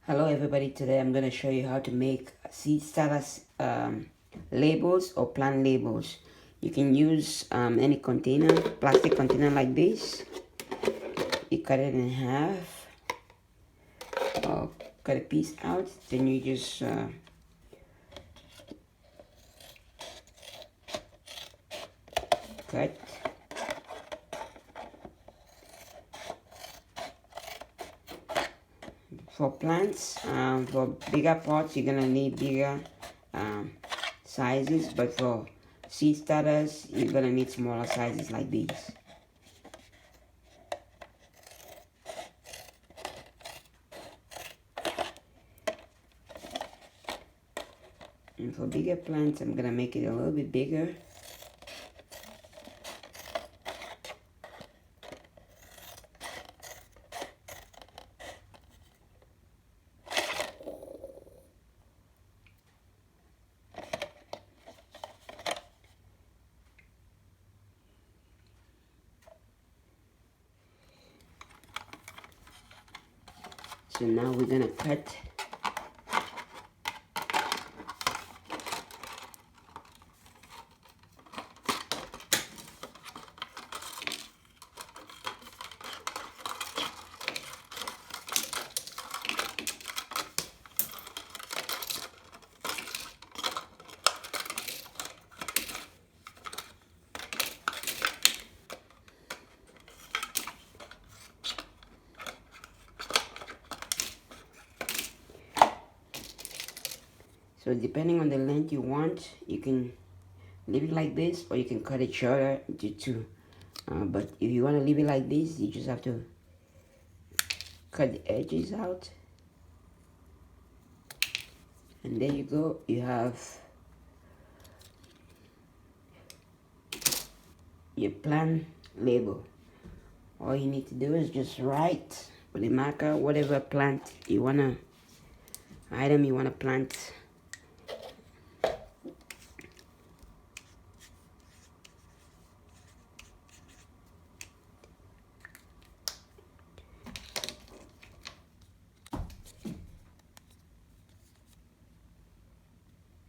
Hello everybody, today I'm going to show you how to make seed starters labels or plant labels. You can use any container, plastic container like this. You cut it in half or cut a piece out, then you just cut. For plants, for bigger pots, you're gonna need bigger sizes, but for seed starters, you're gonna need smaller sizes like these. And for bigger plants, I'm gonna make it a little bit bigger. So now we're gonna cut So depending on the length you want, you can leave it like this, or you can cut it shorter into two. But if you want to leave it like this, you just have to cut the edges out. And there you go, you have your plant label. All you need to do is just write with a marker whatever plant you wanna, item you wanna plant.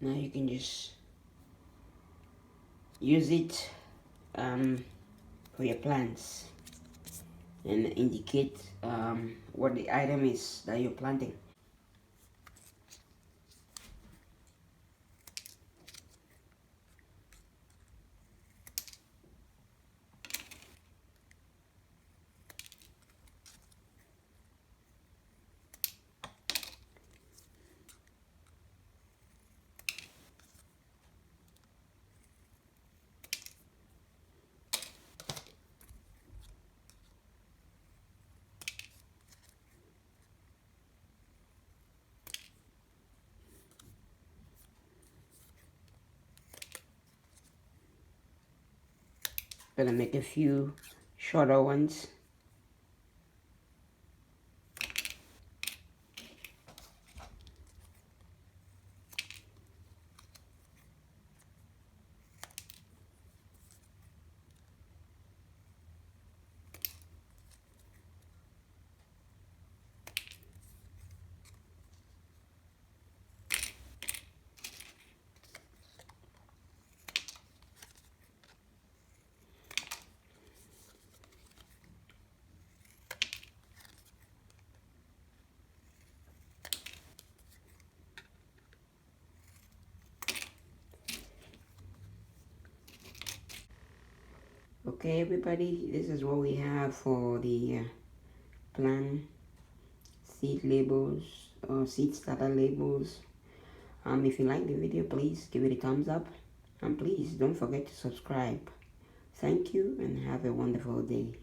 Now you can just use it for your plants and indicate what the item is that you're planting. Gonna make a few shorter ones. Okay everybody, this is what we have for the plant seed labels or seed starter labels. If you like the video, please give it a thumbs up, and please don't forget to subscribe. Thank you and have a wonderful day.